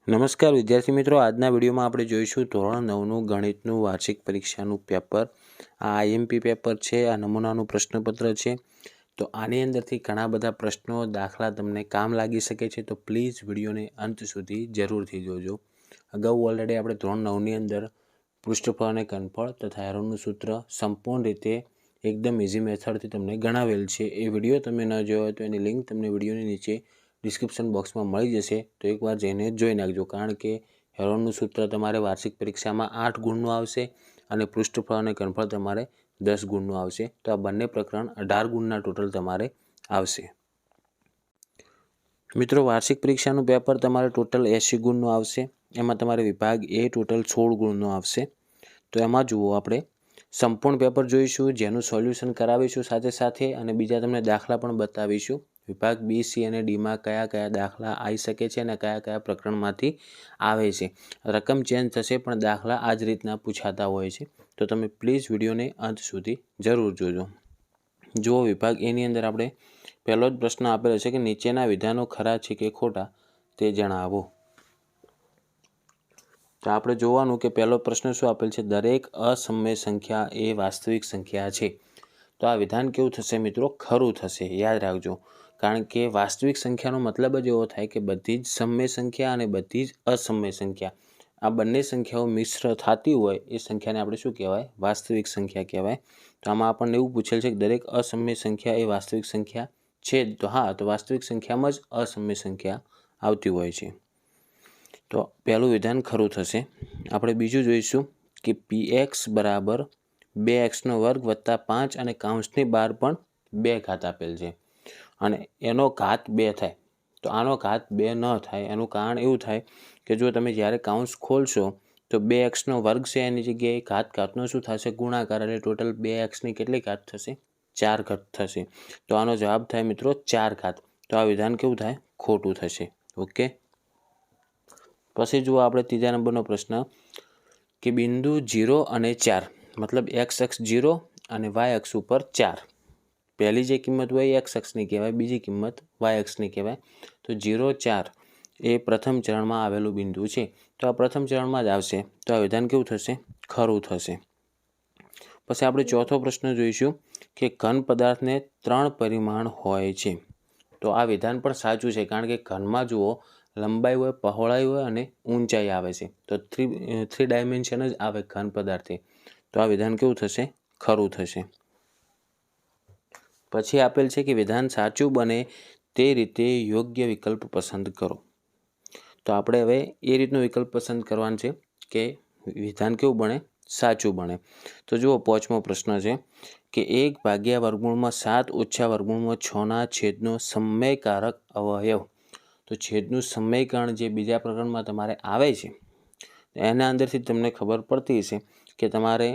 નમસ્કાર વિદ્યાર્થી મિત્રો, આજના વિડીયોમાં આપણે જોઈશું ધોરણ 9નું ગણિતનું વાર્ષિક પરીક્ષાનું પેપર. આ આઈએમપી પેપર છે, આ નમૂનાનું પ્રશ્નપત્ર છે. તો આની અંદરથી ઘણા બધા પ્રશ્નો દાખલા તમને કામ લાગી શકે છે, તો પ્લીઝ વિડીયોને અંત સુધી જરૂરથી જોજો. અગાઉ ઓલરેડી આપણે ધોરણ 9ની અંદર પૃષ્ઠફળ અને ઘનફળ તથા હેરોનનું સૂત્ર સંપૂર્ણ રીતે એકદમ ઇઝી મેથડથી તમને ગણાવેલ છે. એ વિડીયો તમે ન જોયો હોય તો એની લિંક તમને વિડીયોની નીચે ડિસ્ક્રિપ્શન બોક્સમાં મળી જશે, તો એકવાર જઈને જોઈ નાખજો. કારણ કે હેરોનનું સૂત્ર તમારે વાર્ષિક પરીક્ષામાં 8 ગુણનું આવશે અને પૃષ્ઠફળ અને ઘનફળ તમારે 10 ગુણનું આવશે. તો આ બંને પ્રકરણ 18 ગુણના ટોટલ તમારે આવશે. મિત્રો, વાર્ષિક પરીક્ષાનું પેપર તમારે ટોટલ 80 ગુણનું આવશે. એમાં તમારે વિભાગ એ ટોટલ 16 ગુણનો આવશે. તો એમાં જુઓ, આપણે સંપૂર્ણ પેપર જોઈશું, જેનું સોલ્યુશન કરાવીશું સાથે સાથે, અને બીજા તમને દાખલા પણ બતાવીશું. વિભાગ બી, સી અને ડીમાં કયા કયા દાખલા આવી શકે છે અને કયા કયા પ્રકરણમાંથી આવે છે. રકમ ચેન્જ થશે પણ દાખલા આ જ રીતના પૂછાતા હોય છે. તો તમે પ્લીઝ વિડીયોને અંત સુધી જરૂર જોજો. જુઓ, વિભાગ એની અંદર આપણે પહેલો જ પ્રશ્ન આપેલો છે કે નીચેના વિધાનો ખરા છે કે ખોટા તે જણાવો. તો આપણે જોવાનું કે પહેલો પ્રશ્ન શું આપેલ છે, દરેક અસમય સંખ્યા એ વાસ્તવિક સંખ્યા છે. તો આ વિધાન કેવું થશે મિત્રો? ખરું થશે. યાદ રાખજો, કારણ કે વાસ્તવિક સંખ્યાનો મતલબ જ એવો થાય કે બધી જ સમય સંખ્યા અને બધી જ અસમય સંખ્યા, આ બંને સંખ્યાઓ મિશ્ર થતી હોય એ સંખ્યાને આપણે શું કહેવાય? વાસ્તવિક સંખ્યા કહેવાય. તો આમાં આપણને એવું પૂછેલ છે કે દરેક અસમય સંખ્યા એ વાસ્તવિક સંખ્યા છે. તો હા, તો વાસ્તવિક સંખ્યામાં જ અસમય સંખ્યા આવતી હોય છે. તો પહેલું વિધાન ખરું થશે. આપણે બીજું જોઈશું કે px બરાબર 2x² વત્તા 5 અને કૌંસની બહાર પણ 2 ઘાત આપેલ છે અને એનો ઘાત 2 થાય. તો આનો ઘાત 2 ન થાય એનું કારણ એવું થાય કે જો તમે જ્યારે કૌંસ ખોલશો તો 2x² છે, એની જગ્યાએ ઘાતનો શું થશે? ગુણાકાર. એટલે ટોટલ 2xની કેટલી ઘાત થશે? 4 ઘાત થશે. તો આનો જવાબ થાય મિત્રો 4 ઘાત. તો આ વિધાન કેવું થાય? ખોટું થશે. ઓકે. પછી જુઓ, આપણે ત્રીજા નંબરનો પ્રશ્ન કે બિંદુ 0 અને 4, મતલબ x અક્ષ 0 અને y અક્ષ ઉપર 4. પહેલી જે કિંમત હોય એક્સ અક્ષની કહેવાય, બીજી કિંમત વાય અક્ષની કહેવાય. તો 0, 4 એ પ્રથમ ચરણમાં આવેલું બિંદુ છે. તો આ પ્રથમ ચરણમાં જ આવશે. તો આ વિધાન કેવું થશે? ખરું થશે. પછી આપણે ચોથો પ્રશ્ન જોઈશું કે ઘન પદાર્થને 3 પરિમાણ હોય છે. તો આ વિધાન પણ સાચું છે, કારણ કે ઘનમાં જુઓ, લંબાઈ હોય, પહોળાઈ હોય અને ઊંચાઈ આવે છે. તો 3 ડાયમેન્શન જ આવે ઘન પદાર્થે. તો આ વિધાન કેવું થશે? ખરું થશે. પછી આપેલ છે કે વિધાન સાચું બને તે રીતે યોગ્ય વિકલ્પ પસંદ કરો. તો આપણે હવે એ રીતનો વિકલ્પ પસંદ કરવાનો છે કે વિધાન કેવું બને? સાચું બને. તો જુઓ, 5મો પ્રશ્ન છે કે 1/7 ઓછા વર્ગમૂળમાં 6ના છેદનો સમયકારક અવયવ. તો છેદનું સમયકરણ જે બીજા પ્રકરણમાં તમારે આવે છે, એના અંદરથી તમને ખબર પડતી હશે કે તમારે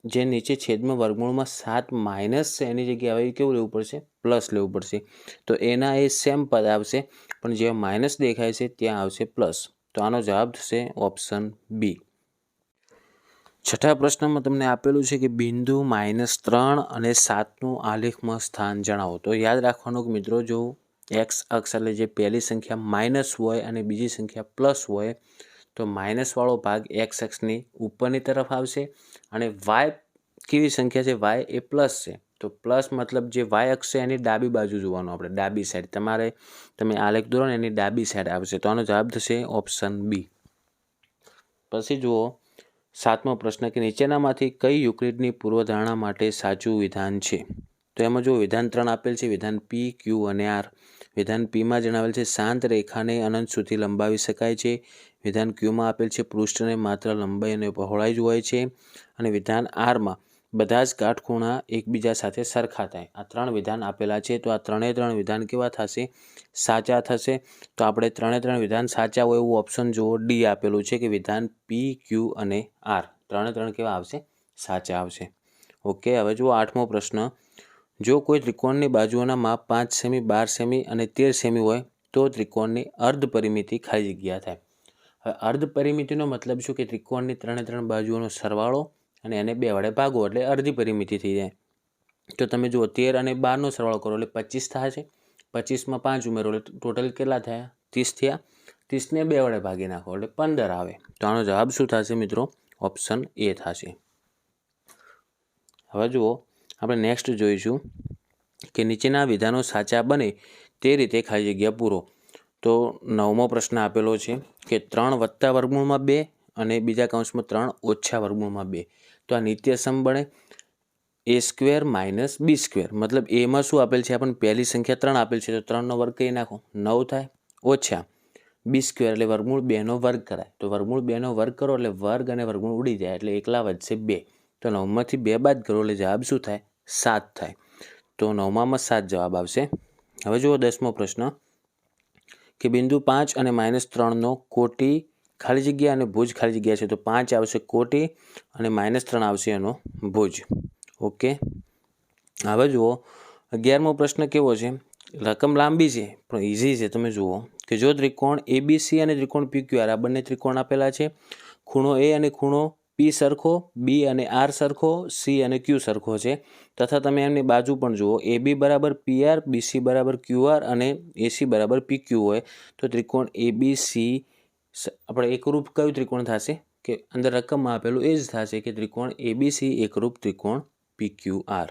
જે નીચે છેદમાં વર્ગમૂળમાં 7 માઇનસ છે એની જગ્યાએ હવે કેવું લેવું પડશે? પ્લસ લેવું પડશે. તો એના એ સેમ પદ આવશે, પણ જ્યાં માઇનસ દેખાય છે ત્યાં આવશે પ્લસ. તો આનો જવાબ થશે ઓપ્શન બી. છઠ્ઠા પ્રશ્નમાં તમને આપેલું છે કે બિંદુ -3 અને 7નું આલેખમાં સ્થાન જણાવો. તો યાદ રાખવાનું કે મિત્રો, જો એક્સ અક્ષ એટલે જે પહેલી સંખ્યા માઇનસ હોય અને બીજી સંખ્યા પ્લસ હોય, તો માઇનસવાળો ભાગ એક્સ અક્ષની ઉપરની તરફ આવશે અને વાય કેવી સંખ્યા છે? વાય એ પ્લસ છે. તો પ્લસ મતલબ જે વાય અક્ષ છે એની ડાબી બાજુ જોવાનું, આપણે ડાબી સાઈડ. તમે આલેખ દોરો ને એની ડાબી સાઈડ આવશે. તો આનો જવાબ થશે ઓપ્શન બી. પછી જુઓ, 7મો પ્રશ્ન કે નીચેનામાંથી કઈ યુક્લિડની પૂર્વધારણા માટે સાચું વિધાન છે? તો એમાં જો વિધાન 3 આપેલ છે, વિધાન પી, ક્યુ અને આર. વિધાન પીમાં જણાવેલ છે શાંત રેખાને અનંત સુધી લંબાવી શકાય છે. વિધાન ક્યુમાં આપેલ છે પૃષ્ઠને માત્ર લંબાઈ અને પહોળાઈ જ હોય છે. અને વિધાન આરમાં બધા જ કાટખૂણા એકબીજા સાથે સરખા થાય. આ 3 વિધાન આપેલા છે. તો આ 3 વિધાન કેવા થશે? સાચા થશે. તો આપણે 3 વિધાન સાચા હોય એવું ઓપ્શન જુઓ, ડી આપેલું છે કે વિધાન પી, ક્યુ અને આર 3 કેવા આવશે? સાચા આવશે. ઓકે. હવે જુઓ, 8મો પ્રશ્ન, જો કોઈ ત્રિકોણની બાજુઓના માપ 5 સેમી, 12 સેમી અને 13 સેમી હોય તો ત્રિકોણની અર્ધ પરિમિતિ ખાલી જગ્યા થાય. હવે અર્ધ પરિમિતિનો મતલબ શું કે ત્રિકોણની 3 બાજુઓનો સરવાળો અને એને 2 વડે ભાગો એટલે અડધી પરિમિતિ થઈ જાય. તો તમે જુઓ, 13 અને 12નો સરવાળો કરો એટલે 25 થશે. 25માં 5 ઉમેરો એટલે ટોટલ કેટલા થયા? 30 થયા. 30ને 2 વડે ભાગી નાખો એટલે 15 આવે. તો આનો જવાબ શું થશે મિત્રો? ઓપ્શન એ થશે. હવે જુઓ, આપણે નેક્સ્ટ જોઈશું કે નીચેના વિધાનો સાચા બને તે રીતે ખાલી જગ્યા પૂરો. તો 9મો પ્રશ્ન આપેલો છે કે 3 વત્તા વર્ગમૂળમાં 2 અને બીજા કૌંસમાં 3 ઓછા વર્ગમૂળમાં 2. તો આ નિત્યસમ બને. a square minus B square, મતલબ એમાં શું આપેલ છે? આપણને પહેલી સંખ્યા 3 આપેલ છે, તો 3નો વર્ગ કરી નાખો, 9 થાય. ઓછા બી સ્ક્વેર એટલે વર્ગમૂળ 2નો વર્ગ કરાય, તો વર્ગમૂળ 2નો વર્ગ કરો એટલે વર્ગ અને વર્ગમૂળ ઉડી જાય એટલે એકલા વધશે 2. તો 9માંથી 2 બાદ કરો એટલે જવાબ શું થાય? 7 થાય. તો 9માં 7 જવાબ આવશે. હવે જુઓ 10મો પ્રશ્ન કે બિંદુ 5 અને -3નો કોટી ખાલી જગ્યા અને ભુજ ખાલી જગ્યા છે, તો 5 આવશે કોટી અને -3 આવશે એનો ભુજ. ઓકે. હવે જુઓ 11મો પ્રશ્ન કેવો છે? રકમ લાંબી છે પણ ઇઝી છે. તમે જુઓ કે જો ત્રિકોણ ABC અને ત્રિકોણ PQR આ બંને ત્રિકોણ આપેલા છે, ખૂણો A અને ખૂણો P સરખો, B અને R સરખો, C અને Q સરખો છે, તથા તમે એમની બાજુ પણ જુઓ AB બરાબર PR, BC બરાબર QR અને AC બરાબર PQ હોય, તો ત્રિકોણ ABC આપણે એકરૂપ કયું ત્રિકોણ થશે? કે અંદર રકમમાં આપેલું એ જ થશે કે ત્રિકોણ ABC એકરૂપ ત્રિકોણ PQR.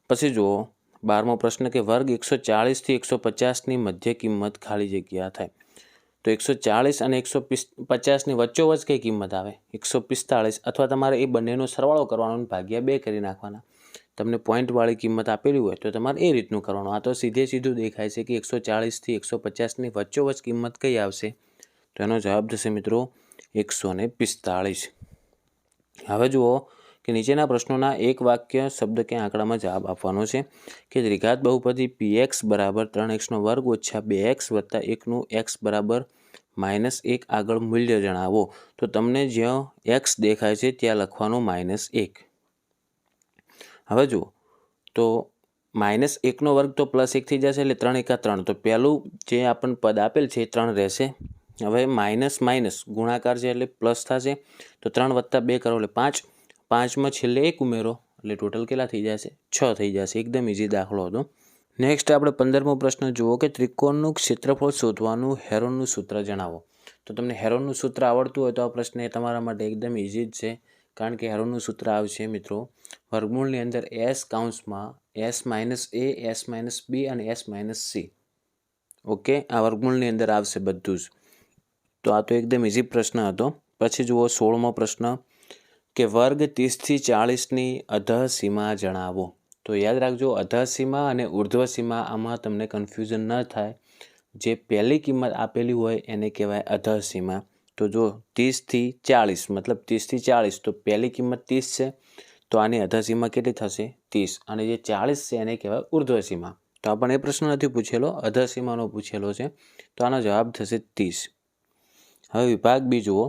પછી જુઓ 12મો પ્રશ્ન કે વર્ગ 140 થી 150ની મધ્ય કિંમત ખાલી જગ્યા થાય. તો 140 અને 150ની વચ્ચોવચ કઈ કિંમત આવે? 145, અથવા તમારે એ બંનેનો સરવાળો કરવાનો, ભાગ્યા 2 કરી નાખવાના. તમને પોઈન્ટવાળી કિંમત આપેલી હોય તો તમારે એ રીતનું કરવાનું. આ તો સીધું દેખાય છે કે 140 થી 150ની વચ્ચોવચ કિંમત કઈ આવશે? તો એનો જવાબ થશે મિત્રો 145. હવે જુઓ કે નીચેના પ્રશ્નોના એક વાક્ય, શબ્દ કે આંકડામાં જવાબ આપવાનો છે કે દ્વિઘાત બહુપદી px બરાબર 3x² ઓછા 2x વત્તા 1નું x બરાબર -1 આગળ મૂલ્ય જણાવો. તો તમને જ્યાં x દેખાય છે ત્યાં લખવાનું -1. હવે જુઓ તો -1નો વર્ગ તો +1 થઈ જશે એટલે 3 × 3. તો પહેલું જે આપણને પદ આપેલ છે એ 3 રહેશે. હવે માઇનસ ગુણાકાર છે એટલે પ્લસ થશે, તો 3 + 2 કરો એટલે 5. 5માં છેલ્લે 1 ઉમેરો એટલે ટોટલ કેટલા થઈ જશે? 6 થઈ જશે. એકદમ ઇઝી દાખલો હતો. નેક્સ્ટ આપણે 15મો પ્રશ્ન જુઓ કે ત્રિકોણનું ક્ષેત્રફળ શોધવાનું હેરોનનું સૂત્ર જણાવો. તો તમને હેરોનનું સૂત્ર આવડતું હોય તો આ પ્રશ્ન એ તમારા માટે એકદમ ઇઝી જ છે, કારણ કે હેરોનનું સૂત્ર આવશે મિત્રો વર્ગમૂળની અંદર s કૌંસમાં s - a, s - b અને s - c. ઓકે, આ વર્ગમૂળની અંદર આવશે બધું જ. તો આ તો એકદમ ઇઝી પ્રશ્ન હતો. પછી જુઓ 16મો પ્રશ્ન કે વર્ગ 30 થી 40ની અધઃ સીમા જણાવો. તો યાદ રાખજો, અધઃ સીમા અને ઉર્ધ્વ સીમા, આમાં તમને કન્ફ્યુઝન ન થાય. જે પહેલી કિંમત આપેલી હોય એને કહેવાય અધઃ સીમા. તો જો 30 થી 40 મતલબ 30 થી 40, તો પહેલી કિંમત 30 છે, તો આની અધઃ સીમા કેટલી થશે? 30. અને જે 40 છે એને કહેવાય ઉર્ધ્વ સીમા. તો આપણને એ પ્રશ્ન નથી પૂછેલો, અધઃ સીમાનો પૂછેલો છે, તો આનો જવાબ થશે 30. હવે વિભાગ બી જુઓ.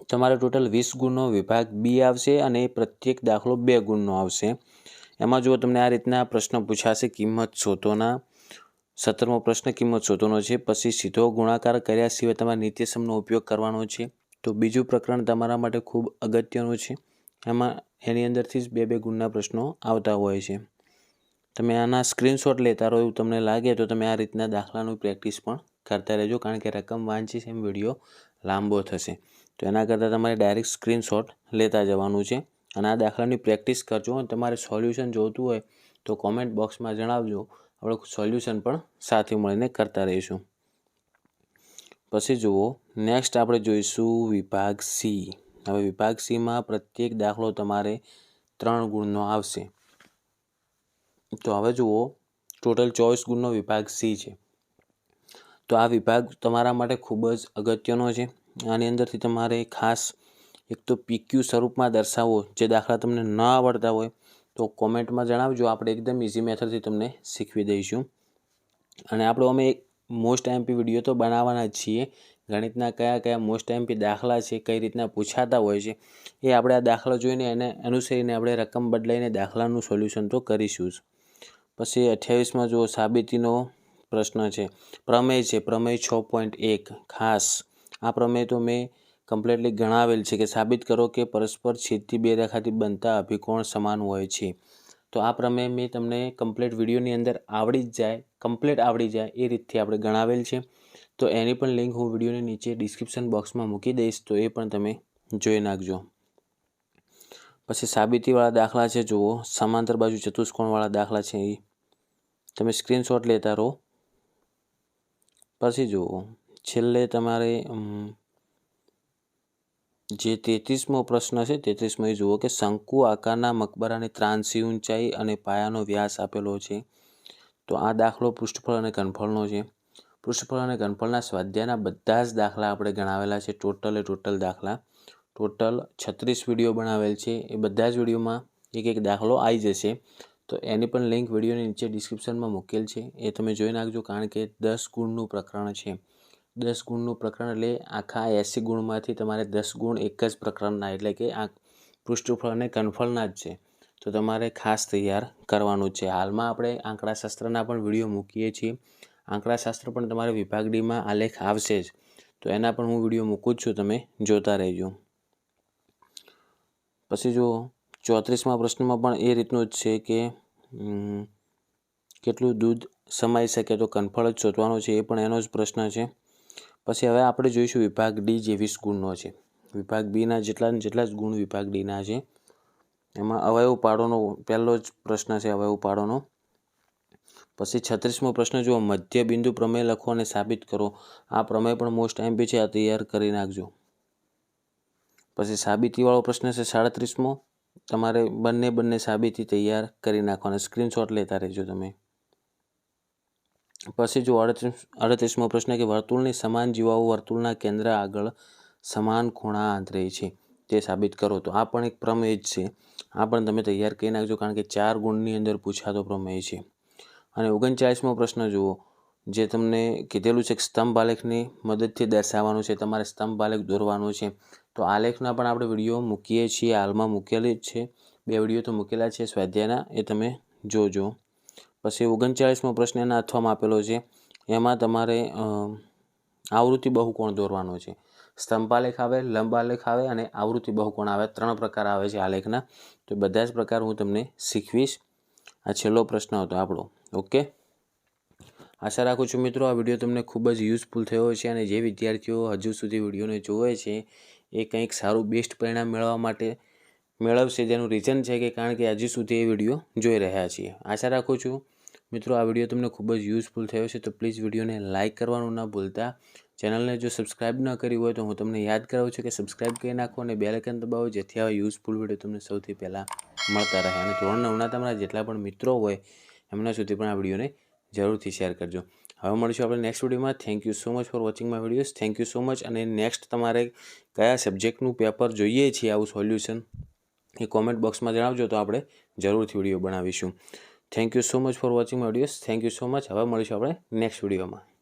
તમારે ટોટલ 20 ગુણનો વિભાગ બી આવશે અને પ્રત્યેક દાખલો 2 ગુણનો આવશે. એમાં જો તમને આ રીતના પ્રશ્ન પૂછાશે કિંમત શોધોના. 17મો પ્રશ્ન કિંમત શોધવાનો છે. પછી સીધો ગુણાકાર કર્યા સિવાય તમારે નિત્યસમનો ઉપયોગ કરવાનો છે. તો બીજું પ્રકરણ તમારા માટે ખૂબ અગત્યનું છે. એમાં એની અંદરથી જ 2 ગુણના પ્રશ્નો આવતા હોય છે. તમે આના સ્ક્રીનશોટ લેતા રહો એવું તમને લાગે તો તમે આ રીતના દાખલાનું પ્રેક્ટિસ પણ કરતા રહેજો, કારણ કે રકમ વાંચીશ એમ વિડીયો લાંબો થશે. તો એના કરતાં તમારે ડાયરેક્ટ સ્ક્રીનશોટ લેતા જવાનું છે અને આ દાખલાની પ્રેક્ટિસ કરજો. અને તમારે સોલ્યુશન જોઈતું હોય તો કોમેન્ટ બોક્સમાં જણાવજો, આપણે સોલ્યુશન પણ સાથે મળીને કરતા રહીશું. પછી જુઓ નેક્સ્ટ આપણે જોઈશું વિભાગ સી. હવે વિભાગ સીમાં પ્રત્યેક દાખલો તમારે 3 ગુણનો આવશે. તો હવે જુઓ ટોટલ 24 ગુણનો વિભાગ સી છે. તો આ વિભાગ તમારા માટે ખૂબ જ અગત્યનો છે. આની અંદરથી તમારે ખાસ એક તો PQ સ્વરૂપમાં દર્શાવો. જે દાખલા તમને ન આવડતા હોય તો કોમેન્ટમાં જણાવજો, આપણે એકદમ ઇઝી મેથડથી તમને શીખવી દઈશું. અને આપણે અમે એક મોસ્ટ એમપી વિડીયો તો બનાવવાના જ છીએ. ગણિતના કયા મોસ્ટ એમપી દાખલા છે, કઈ રીતના પૂછાતા હોય છે, એ આપણે આ દાખલા જોઈને એને અનુસરીને આપણે રકમ બદલાઈને દાખલાનું સોલ્યુશન તો કરીશું જ. પછી 28માં જો સાબિતીનો પ્રશ્ન છે. પ્રમેય છે, પ્રમેય 6.1. ખાસ આ પ્રમેય તો મેં કમ્પ્લીટલી ગણાવેલ છે કે સાબિત કરો કે પરસ્પર છેદથી 2 રેખાથી બનતા અભિકોણ સમાન હોય છે. તો આ પ્રમેય મેં તમને કમ્પ્લીટ વિડીયોની અંદર કમ્પ્લીટ આવડી જાય એ રીતથી આપણે ગણાવેલ છે. તો એની પણ લિંક હું વિડીયોની નીચે ડિસ્ક્રિપ્શન બોક્સમાં મૂકી દઈશ, તો એ પણ તમે જોઈ નાખજો. પછી સાબિતીવાળા દાખલા છે, જુઓ સમાંતર બાજુ ચતુષ્કોણવાળા દાખલા છે, એ તમે સ્ક્રીનશોટ લેતા રહો. પછી જુઓ છેલ્લે તમારે જે 33મો પ્રશ્ન છે, 33મો એ જુઓ કે શંકુ આકારના મકબરાની ત્રાંસી ઊંચાઈ અને પાયાનો વ્યાસ આપેલો છે. તો આ દાખલો પૃષ્ઠફળ અને ઘનફળનો છે. પૃષ્ઠફળ અને ઘનફળના સ્વાધ્યાયના બધા જ દાખલા આપણે ગણાવેલા છે, ટોટલ દાખલા. ટોટલ 36 વિડીયો બનાવેલ છે. એ બધા જ વિડીયોમાં એક એક દાખલો આવી જશે. તો એની પણ લિંક વિડીયોની નીચે ડિસ્ક્રિપ્શનમાં મૂકેલ છે, એ તમે જોઈ નાખજો. કારણ કે 10 ગુણનું પ્રકરણ છે. 10 ગુણનું પ્રકરણ એટલે આખા 80 ગુણમાંથી તમારે 10 ગુણ એક જ પ્રકરણના, એટલે કે આ પૃષ્ઠફળ અને ઘનફળના જ છે. તો તમારે ખાસ તૈયાર કરવાનું છે. હાલમાં આપણે આંકડાશાસ્ત્રના પણ વિડીયો મૂકીએ છીએ. આંકડાશાસ્ત્ર પણ તમારે વિભાગ ડીમાં આલેખ આવશે જ, તો એના પણ હું વિડીયો મૂકું જ છું, તમે જોતા રહેજો. પછી જો 34મા પ્રશ્નમાં પણ એ રીતનું જ છે કે કેટલું દૂધ સમાઈ શકે, તો ઘનફળ જ શોધવાનો છે, એ પણ એનો જ પ્રશ્ન છે. પછી હવે આપણે જોઈશું વિભાગ ડી જે 20 ગુણનો છે. વિભાગ બીના જેટલા જ ગુણ વિભાગ ડીના છે. એમાં અવયવ પાડોનો પહેલો જ પ્રશ્ન છે, અવયવ પાડોનો. પછી 36મો પ્રશ્ન જુઓ, મધ્ય બિંદુ પ્રમેય લખો અને સાબિત કરો. આ પ્રમેય પણ મોસ્ટ એમપી છે, આ તૈયાર કરી નાખજો. પછી સાબિતીવાળો પ્રશ્ન છે 37મો. તમારે બંને સાબિતી તૈયાર કરી નાખવાના, સ્ક્રીનશોટ લેતા રહેજો તમે. પછી જો 38મો પ્રશ્ન કે વર્તુળની સમાન જીવાઓ વર્તુળના કેન્દ્ર આગળ સમાન ખૂણા આંતરે છે, તે સાબિત કરો. તો આ પણ એક પ્રમેય જ છે, આ પણ તમે તૈયાર કરી નાખજો, કારણ કે 4 ગુણની અંદર પૂછાતો પ્રમેય છે. અને 39મો પ્રશ્ન જુઓ, જે તમને કીધેલું છે કે સ્તંભ આલેખની મદદથી દર્શાવવાનું છે, તમારે સ્તંભ આલેખ દોરવાનો છે. તો આલેખના પણ આપણે વિડીયો મૂકીએ છીએ, હાલમાં મૂકેલી જ છે, 2 વિડીયો તો મૂકેલા છે સ્વાધ્યાયના, એ તમે જોજો. પછી 39મો પ્રશ્ન એના અથવામાં આપેલો છે. એમાં તમારે આવૃત્તિ બહુકોણ દોરવાનો છે. સ્તંભ આલેખ આવે, લંબ આલેખ આવે અને આવૃત્તિ બહુકોણ આવે, 3 પ્રકાર આવે છે આલેખના. તો બધા જ પ્રકાર હું તમને શીખવીશ. આ છેલ્લો પ્રશ્ન હતો આપણો. ઓકે, આશા રાખું છું મિત્રો આ વિડીયો તમને ખૂબ જ યુઝફુલ થયો છે, અને જે વિદ્યાર્થીઓ હજુ સુધી વિડીયોને જોવે છે એ કંઈક સારું બેસ્ટ પરિણામ મેળવવા માટે મેળવશે, જેનું રીઝન છે કે કારણ કે હજુ સુધી એ વિડીયો જોઈ રહ્યા છીએ. આશા રાખું છું મિત્રો આ વિડીયો તમને ખૂબ જ યુઝફુલ થયો છે. તો પ્લીઝ વિડીયોને લાઇક કરવાનું ના ભૂલતા. ચેનલને જો સબસ્ક્રાઈબ ન કરી હોય તો હું તમને યાદ કરાવું છું કે સબસ્ક્રાઈબ કરી નાખો અને બેલ આઇકન દબાવો, જેથી આવા યુઝફુલ વિડીયો તમને સૌથી પહેલાં મળતા રહે. અને ધોરણ 9ના તમારા જેટલા પણ મિત્રો હોય એમના સુધી પણ આ વિડીયોને જરૂરથી શેર કરજો. હવે મળીશું આપણે નેક્સ્ટ વિડીયોમાં. Thank you so much for watching my videos. Thank you so much. અને નેક્સ્ટ તમારે કયા સબ્જેક્ટનું પેપર જોઈએ છે આવું સોલ્યુશન, એ કોમેન્ટ બોક્સમાં જણાવજો, તો આપણે જરૂરથી વિડીયો બનાવીશું. Thank you so much for watching my videos. Thank you so much. હવે મળીશું આપણે નેક્સ્ટ વિડીયોમાં.